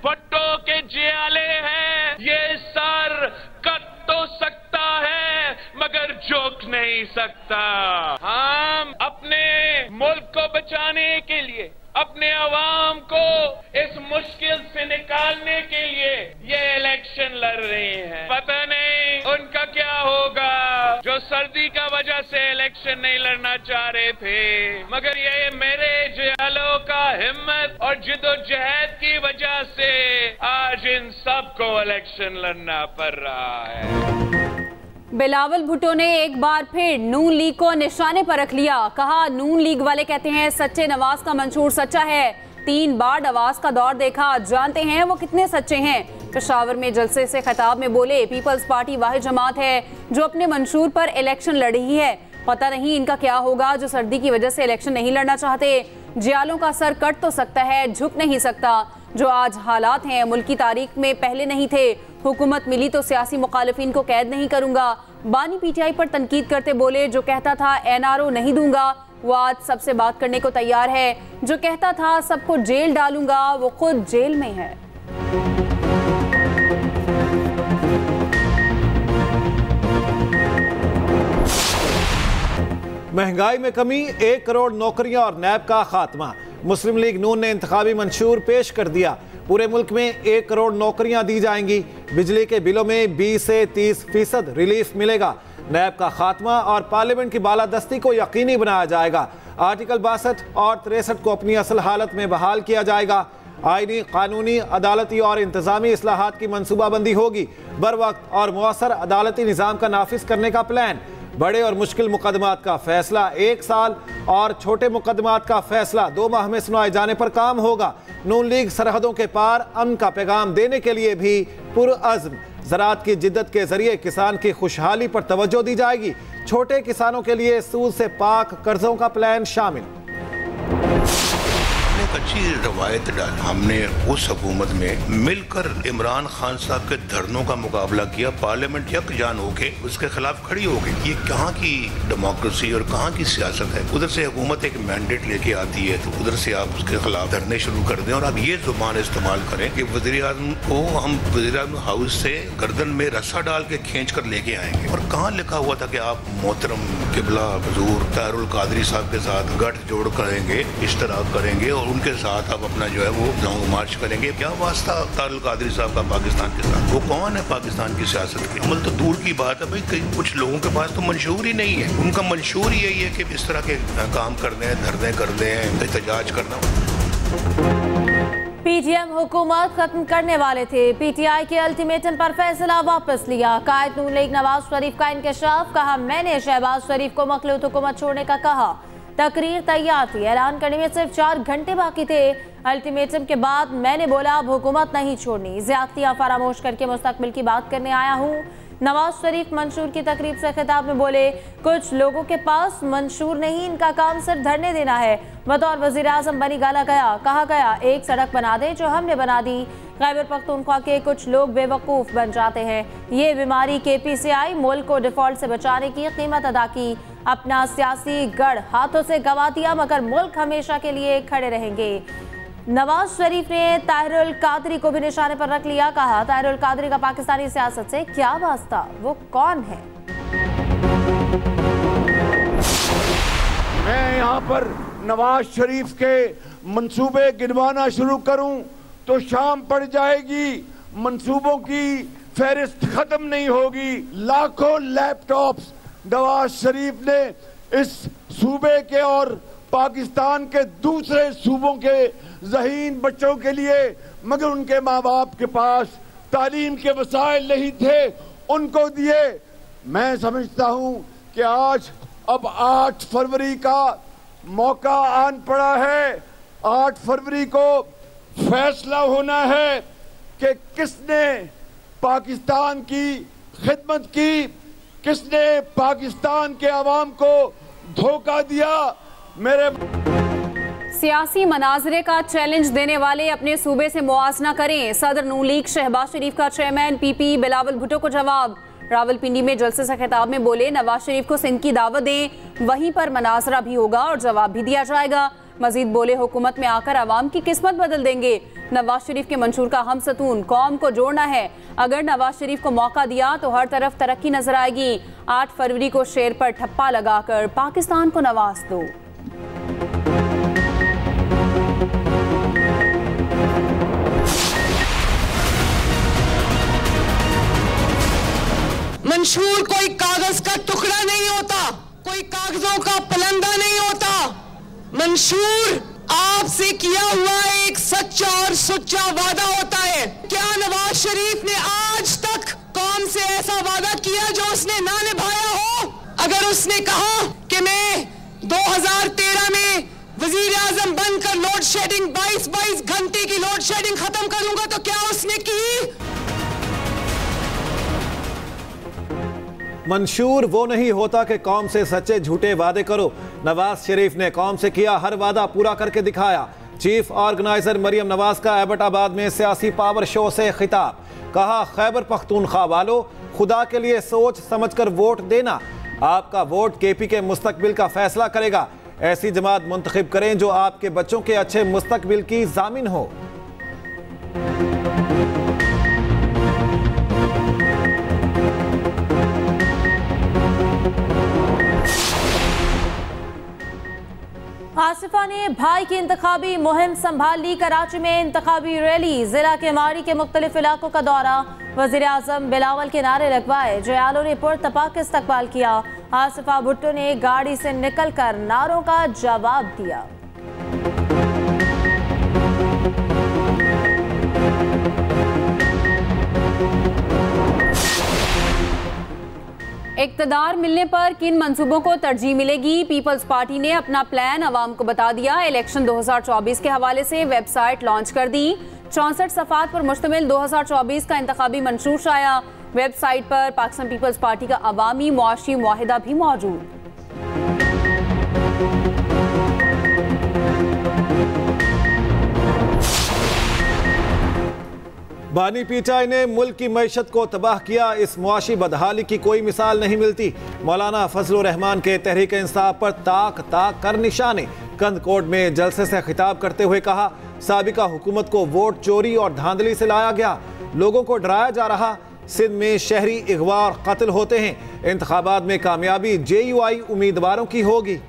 भट्टो के जियाले हैं, ये सर कट तो सकता है मगर झुक नहीं सकता। हम अपने मुल्क को बचाने के लिए, अपने अवाम को इस मुश्किल से निकालने के लिए ये इलेक्शन लड़ रहे हैं। पता नहीं उनका क्या होगा जो सर्दी का वजह से इलेक्शन नहीं लड़ना चाह रहे थे, मगर ये मेरे जियालों का हिम्मत और जिद्दोजहद की वजह से आज इन सबको इलेक्शन लड़ना पड़ रहा है। बिलावल भुट्टो ने एक बार फिर नून लीग को निशाने पर रख लिया। कहा, नून लीग वाले कहते हैं सच्चे नवाज का मंशूर सच्चा है। 3 बार नवाज का दौर देखा, जानते हैं वो कितने सच्चे हैं। पेशावर में जलसे से खिताब में बोले, पीपल्स पार्टी वाहिद जमात है जो अपने मंशूर पर इलेक्शन लड़ रही है। पता नहीं इनका क्या होगा जो सर्दी की वजह से इलेक्शन नहीं लड़ना चाहते। जियालों का सर कट तो सकता है, झुक नहीं सकता। जो आज हालात हैं मुल्क की तारीख में पहले नहीं थे। हुकूमत मिली तो सियासी मुखालिफिन को कैद नहीं करूंगा। बानी पीटीआई पर तनकीद करते बोले, जो कहता था एनआरओ नहीं दूंगा वो आज सबसे बात करने को तैयार है। जो कहता था सबको जेल डालूंगा वो खुद जेल में है। महंगाई में कमी, 1 करोड़ नौकरियां और नैब का खात्मा। मुस्लिम लीग नून ने इंतखाबी मंशूर पेश कर दिया। पूरे मुल्क में 1 करोड़ नौकरियां दी जाएंगी। बिजली के बिलों में 20 से 30% रिलीफ मिलेगा। नैब का खात्मा और पार्लियामेंट की बालादस्ती को यकीनी बनाया जाएगा। आर्टिकल 62 और 63 को अपनी असल हालत में बहाल किया जाएगा। आईनी, कानूनी, अदालती और इंतजामी इस्लाहात की मनसूबाबंदी होगी। बर वक्त और मुअस्सर अदालती निज़ाम का नाफिज करने का प्लान। बड़े और मुश्किल मुकदमात का फैसला 1 साल और छोटे मुकदमात का फैसला 2 माह में सुनाए जाने पर काम होगा। नून लीग सरहदों के पार अमन का पैगाम देने के लिए भी पुरअज़्म। ज़राअत की जिद्दत के जरिए किसान की खुशहाली पर तवज्जो दी जाएगी। छोटे किसानों के लिए सूद से पाक कर्जों का प्लान शामिल। अच्छी रवायत डाली हमने उस हुकूमत में मिलकर इमरान खान साहब के धरनों का मुकाबला किया। पार्लियामेंट यकजान होके उसके खिलाफ खड़ी हो गई। ये कहाँ की डेमोक्रेसी और कहाँ की सियासत है। उधर से हुकूमत एक मैंडेट लेके आती है तो उधर से आप उसके खिलाफ धरने शुरू कर दें और आप ये जुबान इस्तेमाल करें कि वज़ीर आज़म को हम वज़ीर आज़म हाउस से गर्दन में रस्सा डाल के खींच कर लेके आएंगे। और कहाँ लिखा हुआ था कि आप मोहतरम किबला हुज़ूर ताहिरुल कादरी साहब के साथ गठजोड़ करेंगे, इश्तराक करेंगे और उनके साथ अब अपना जो है वो लॉन्ग मार्च करेंगे। क्या वास्ता तारुल कादरी साहब का पाकिस्तान के साथ? वो कौन है पाकिस्तान की सियासत के? अमल तो दूर की बात है भाई, कई कुछ लोगों के पास तो मंशूर ही नहीं है। उनका मंशूर यही है कि इस तरह के काम कर दें, धरने कर दें, एहतजाज करना। पीटीएम हुकूमत खत्म करने वाले थे। पीटीआई के अल्टीमेटम पर फैसला वापस लिया। कायद नून लीग नवाज शरीफ का इंकशाफ। कहा, मैंने शहबाज शरीफ को मखलूत हुकूमत छोड़ने का कहा। तकरीर तैयार थी, ऐलान करने में सिर्फ 4 घंटे बाकी थे। अल्टीमेटम के बाद मैंने बोला अब हुकूमत नहीं छोड़नी, ज़्यादतियां फरामोश करके मुस्तकबिल की बात करने आया हूँ। नवाज शरीफ मंशूर की तकरीब से खिताब में बोले, कुछ लोगों के पास मंशूर नहीं, इनका काम सिर्फ धरने देना है। बतौर वज़ीर आज़म बनी गाला गया, कहा गया एक सड़क बना दे जो हमने बना दी। खैबर पख्तूनख्वा के कुछ लोग बेवकूफ़ बन जाते हैं। ये बीमारी KPCI मुल्क को डिफॉल्ट से बचाने की कीमत अदा की। अपना सियासी गढ़ हाथों से गंवा दिया मगर मुल्क हमेशा के लिए खड़े रहेंगे। नवाज शरीफ ने ताहिरुल कादरी को भी निशाने पर रख लिया। कहा, ताहिरुल कादरी का पाकिस्तानी सियासत से क्या वास्ता, वो कौन है? मैं यहाँ पर नवाज शरीफ के मंसूबे गिनवाना शुरू करूं तो शाम पड़ जाएगी। मंसूबों की फहरिस्त खत्म नहीं होगी। लाखों लैपटॉप्स नवाज शरीफ ने इस सूबे के और पाकिस्तान के दूसरे सूबों के ज़हीन बच्चों के लिए, मगर उनके माँ बाप के पास तालीम के वसाइल नहीं थे, उनको दिए। मैं समझता हूँ कि आज अब 8 फरवरी का मौका आन पड़ा है। 8 फरवरी को फैसला होना है कि किसने पाकिस्तान की खिदमत की, किसने पाकिस्तान के आवाम को धोखा दिया। मेरे सियासी मनाजरे का चैलेंज देने वाले अपने सूबे से मुआजना करें। सदर नून लीग शहबाज शरीफ का चेयरमैन PP बिलावल भुट्टो को जवाब। रावलपिंडी में जलसे से खिताब में बोले, नवाज शरीफ को सिंध की दावत दें, वहीं पर मनाजरा भी होगा और जवाब भी दिया जाएगा। मजीद बोले, हुकूमत में आकर आवाम की किस्मत बदल देंगे। नवाज शरीफ के मंशूर का हम सतून कौम को जोड़ना है। अगर नवाज शरीफ को मौका दिया तो हर तरफ तरक्की नजर आएगी। 8 फरवरी को शेर पर ठप्पा लगाकर पाकिस्तान को नवाज दो। मंशूर कोई कागज का टुकड़ा नहीं होता, कोई कागजों का पलंदा नहीं होता। मंशूर आपसे किया हुआ एक सच्चा और सुच्चा वादा होता है। क्या नवाज शरीफ ने आज तक कौम से ऐसा वादा किया जो उसने ना निभाया हो? अगर उसने कहा कि मैं 2013 में वजीर आजम बनकर लोड शेडिंग 22 घंटे की लोड शेडिंग खत्म करूंगा, तो क्या उसने की? मंशूर वो नहीं होता कि कौम से सच्चे झूठे वादे करो। नवाज शरीफ ने कौम से किया हर वादा पूरा करके दिखाया। चीफ ऑर्गेनाइजर मरियम नवाज का एबटाबाद में सियासी पावर शो से खिताब। कहा, खैबर पख्तूनख्वा वालों, खुदा के लिए सोच समझकर वोट देना। आपका वोट केपी के मुस्तकबिल का फैसला करेगा। ऐसी जमात मुंतखब करें जो आपके बच्चों के अच्छे मुस्तकबिल की जामिन हो। आसिफा ने भाई की इंतखाबी मुहिम संभाल ली। कराची में इंतखाबी रैली, जिला के मारी के मुख्तलिफ इलाकों का दौरा। वजीर आजम बिलावल के नारे लगवाए। जयालों ने पुरतपाक इस्तकबाल किया। आसिफा भुट्टो ने गाड़ी से निकलकर नारों का जवाब दिया। इक़्तिदार मिलने पर किन मंसूबों को तरजीह मिलेगी? पीपल्स पार्टी ने अपना प्लान अवाम को बता दिया। इलेक्शन 2024 के हवाले से वेबसाइट लॉन्च कर दी। 64 सफ़ात पर मुश्तमिल 2024 का इंतखाबी मंशूर शाया। वेबसाइट पर पाकिस्तान पीपल्स पार्टी का अवामी मुआशी मुआहिदा भी मौजूद। बानी पीचाई ने मुल्क की मईशत को तबाह किया। इस मुआशी बदहाली की कोई मिसाल नहीं मिलती। मौलाना फजलुर रहमान के तहरीक इंसाफ पर ताक ताक कर निशाने। कंदकोट में जलसे से खिताब करते हुए कहा, साबिका हुकूमत को वोट चोरी और धांधली से लाया गया, लोगों को डराया जा रहा। सिंध में शहरी अगवा और कत्ल होते हैं। इंतखाबात में कामयाबी JUI उम्मीदवारों की होगी।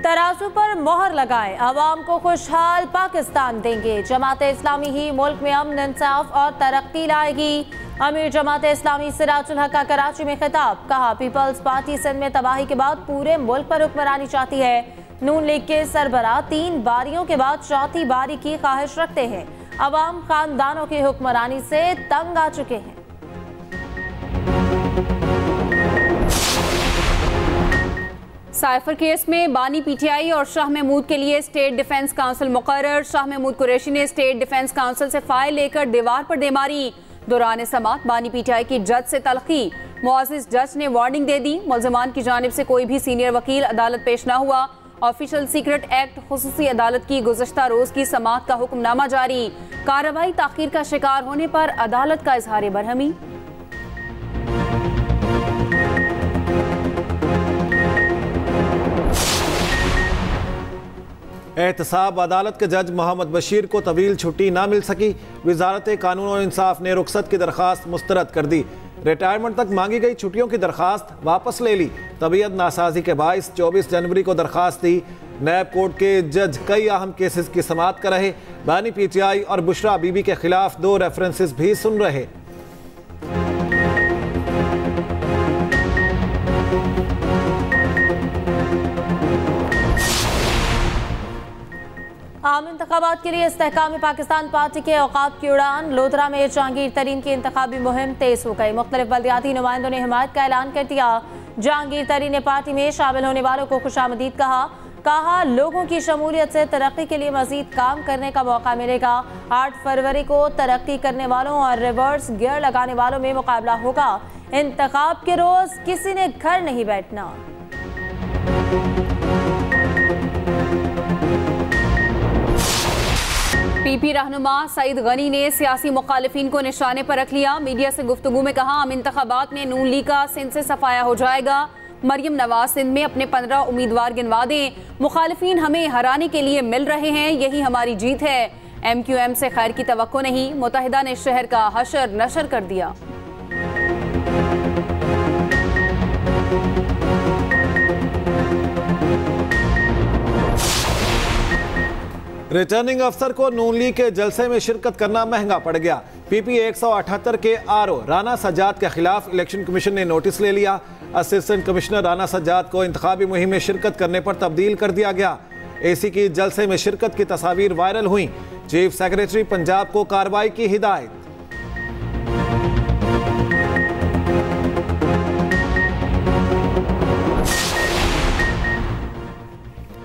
तराजू पर मोहर लगाए, अवाम को खुशहाल पाकिस्तान देंगे। जमात इस्लामी ही मुल्क में अमन, इंसाफ और तरक्की लाएगी। अमीर जमात इस्लामी सिराजुल हक का कराची में खिताब। कहा, पीपल्स पार्टी सिंध में तबाही के बाद पूरे मुल्क पर हुक्मरानी चाहती है। नून लीग के सरबराह 3 बारियों के बाद चौथी बारी की ख्वाहिश रखते हैं। अवाम खानदानों की हुक्मरानी से तंग आ चुके हैं। साइफर केस में बानी PTI और शाह महमूद के लिए स्टेट डिफेंस काउंसिल मुकर्रर। शाह महमूद कुरैशी ने स्टेट डिफेंस काउंसिल से फाइल लेकर दीवार पर दे मारी। दौरान समाअत बानी PTI की जज से तलखी। मुआज़िज़ जज ने वार्निंग दे दी। मुल्ज़िमान की जानिब से कोई भी सीनियर वकील अदालत पेश न हुआ। ऑफिशियल सीक्रेट एक्ट खुसूसी अदालत की गुज़श्ता रोज की समाअत का हुक्मनामा जारी। कार्रवाई ताख़ीर का शिकार होने पर अदालत का इजहार बरहमी। एहतसाब अदालत के जज मोहम्मद बशीर को तवील छुट्टी ना मिल सकी। वजारत कानून और इंसाफ ने रुखसत की दरख्वास्त मुस्तरद कर दी। रिटायरमेंट तक मांगी गई छुट्टियों की दरख्वास्त वापस ले ली। तबीयत नासाजी के बायस 24 जनवरी को दरख्वास्त दी। नैब कोर्ट के जज कई अहम केसेस की समाअत कर रहे। बानी PTI और बुशरा बीबी के खिलाफ 2 रेफरेंसेस भी सुन रहे। आम इंतखाबात के लिए इस्तेहकाम पाकिस्तान पार्टी के औकात की उड़ान। लोधरा में जहांगीर तरीन की इंतखाबी मुहिम तेज हो गई। मुख्तलिफ बल्दियाती नुमाइंदों ने हिमायत का ऐलान कर दिया। जहांगीर तरीन ने पार्टी में शामिल होने वालों को खुशामदीद कहा, लोगों की शमूलियत से तरक्की के लिए मजीद काम करने का मौका मिलेगा। 8 फरवरी को तरक्की करने वालों और रिवर्स गियर लगाने वालों में मुकाबला होगा। इंतखाब के रोज किसी ने घर नहीं बैठना। पीपी रहनुमा सईद गनी ने सियासी मुखालिफिन को निशाने पर रख लिया। मीडिया से गुफ्तगू में कहा, हम इंतखाबात में नून लीग का सिंध से सफाया हो जाएगा। मरियम नवाज सिंध में अपने 15 उम्मीदवार गिनवा दें। मुखालिफिन हमें हराने के लिए मिल रहे हैं, यही हमारी जीत है। MQM से खैर की तवक्को नहीं। मुत्तहिदा ने शहर का हशर नशर कर दिया। रिटर्निंग अफसर को नून लीग के जलसे में शिरकत करना महंगा पड़ गया। PP 178 के RO राना सज्जाद के खिलाफ इलेक्शन कमीशन ने नोटिस ले लिया। असिस्टेंट कमिश्नर राना सज्जाद को इंतखाबी मुहिम में शिरकत करने पर तब्दील कर दिया गया। AC की जलसे में शिरकत की तस्वीर वायरल हुई। चीफ सेक्रेटरी पंजाब को कार्रवाई की हिदायत।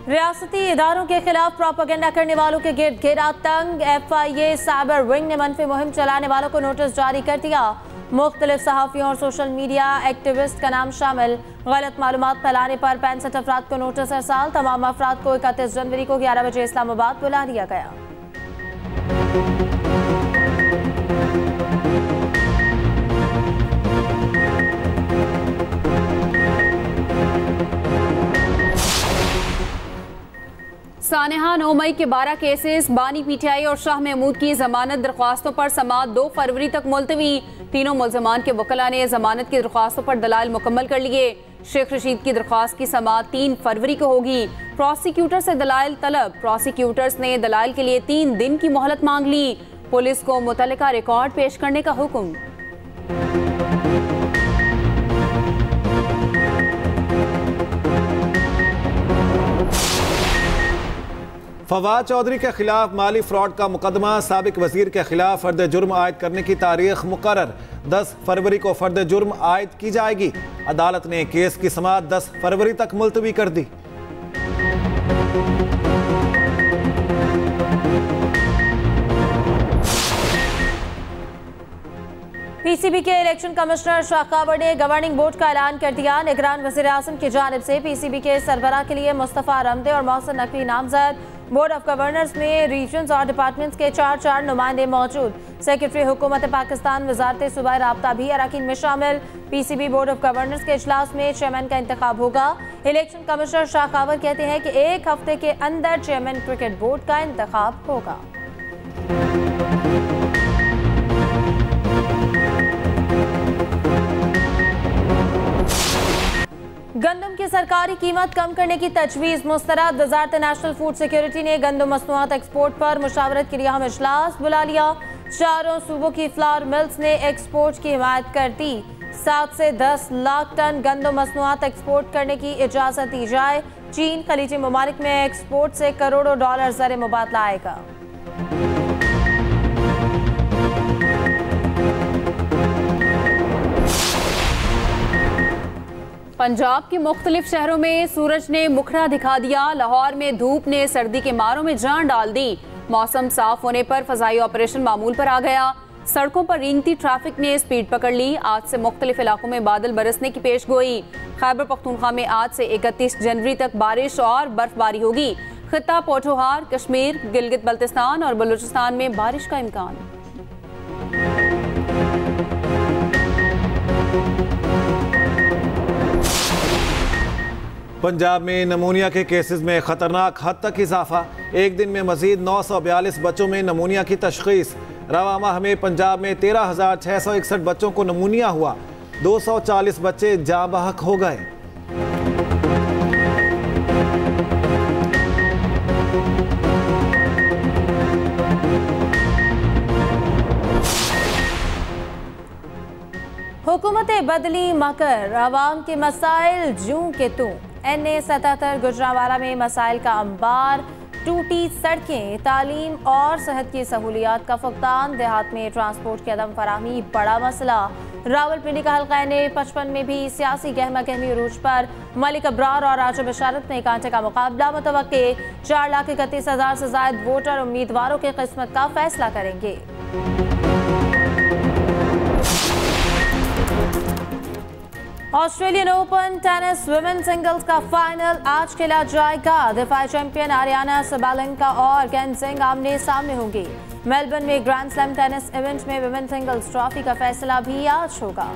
रियासती इदारों के खिलाफ प्रोपेगेंडा करने वालों के गिर्द घेरा तंग। FIA साइबर विंग ने मनफी मुहिम चलाने वालों को नोटिस जारी कर दिया। मुख्तलिफ सहाफ़ियों और सोशल मीडिया एक्टिविस्ट का नाम शामिल। गलत मालूमात फैलाने पर 65 अफराद को नोटिस अरसाल। तमाम अफराद को 31 जनवरी को 11 बजे इस्लामाबाद बुला लिया गया। सानेहा 9 मई के 12 केसेस। बानी PTI और शाह महमूद की जमानत दरख्वास्तों पर समाअत 2 फरवरी तक मुलतवी। तीनों मुल्ज़मान के वकला ने जमानत की दरख्वास्तों पर दलाइल मुकम्मल कर लिए। शेख रशीद की दरख्वास्त की समाअत 3 फरवरी को होगी। प्रोसिक्यूटर से दलाइल तलब। प्रोसिक्यूटर्स ने दलाइल के लिए 3 दिन की मोहलत मांग ली। पुलिस को मुतल्लिका रिकॉर्ड पेश करने का हुक्म। फवाद चौधरी के खिलाफ माली फ्रॉड का मुकदमा। साबिक वजीर के खिलाफ फर्द जुर्म आयद करने की तारीख मुकर्रर। 10 फरवरी को फर्द जुर्म आयद की जाएगी। अदालत ने केस की समाअत 10 फरवरी तक मुलतवी कर दी। PCB के इलेक्शन कमिश्नर शाखावर ने गवर्निंग बोर्ड का ऐलान कर दिया। निगरान वज़ीर आज़म की जानिब से PCB के सरबराह के लिए मुस्तफ़ा रमदे और मोहसिन नकवी नामजद। बोर्ड ऑफ गवर्नर्स में रीजन्स और डिपार्टमेंट्स के 4 नुमाइंदे मौजूद। सेक्रेटरी हुकूमत पाकिस्तान वजारत सूबाई राब्ता भी अरकान में शामिल। PCB बोर्ड ऑफ गवर्नर्स के इजलास में चेयरमैन का इंतखाब होगा। इलेक्शन कमिश्नर शाखावर कहते हैं कि 1 हफ्ते के अंदर चेयरमैन क्रिकेट बोर्ड का इंतखाब होगा। गंदम की सरकारी कीमत कम करने की तजवीज़ मुस्तरद। वज़ारत नेशनल फूड सिक्योरिटी ने गंदम मसनूआत एक्सपोर्ट पर मुशावरत के लिए अहम इजलास बुला लिया। 4 सूबों की फ्लावर मिल्स ने एक्सपोर्ट की हिमायत कर दी। 7 से 10 लाख टन गंदम मसनूआत एक्सपोर्ट करने की इजाज़त दी जाए। चीन खलीजी ममालिक में एक्सपोर्ट से करोड़ों डॉलर ज़र मुबादला आएगा। पंजाब के मुख्तलिफ शहरों में सूरज ने मुखड़ा दिखा दिया। लाहौर में धूप ने सर्दी के मारों में जान डाल दी। मौसम साफ होने पर फजाई ऑपरेशन मामूल पर आ गया। सड़कों पर रेंगती ट्रैफिक ने स्पीड पकड़ ली। आज से मुख्तलिफ इलाकों में बादल बरसने की पेश गोई। खैबर पख्तूनख्वा में आज से 31 जनवरी तक बारिश और बर्फबारी होगी। खित्ता पोठोहार, कश्मीर, गिलगित बल्तिस्तान और बलूचिस्तान में बारिश का इम्कान। पंजाब में नमूनिया के केसेस में खतरनाक हद तक इजाफा। एक दिन में मजीद 942 बच्चों में नमूनिया की तशखीस। रवा माह में पंजाब में 13,661 बच्चों को नमूनिया हुआ। 240 बच्चे जाँ बहक हो गए। हुकूमत बदली मकर, अवाम के मसाइल जूं के तू। NA-77 गुजरांवाला में मसाइल का अंबार। टूटी सड़कें, तालीम और सेहत की सहूलियात का फुकदान। देहात में ट्रांसपोर्ट की अदम फराहमी बड़ा मसला। रावलपिंडी का हल्का NA-55 में भी सियासी गहमा गहमी उरूज पर। मलिक अब्रार और राजा बशारत में कांटे का मुकाबला मुतवक्के। 4,31,000 से ज्यादा वोटर उम्मीदवारों की किस्मत का फैसला करेंगे। Australian open tennis women singles का फाइनल आज खेला जाएगा। दिफाई चैंपियन आरियाना सबालेंका और केन सिंह आमने सामने होंगे। मेलबर्न में ग्रैंड स्लैम टेनिस इवेंट में वुमेन सिंगल्स ट्रॉफी का फैसला भी आज होगा।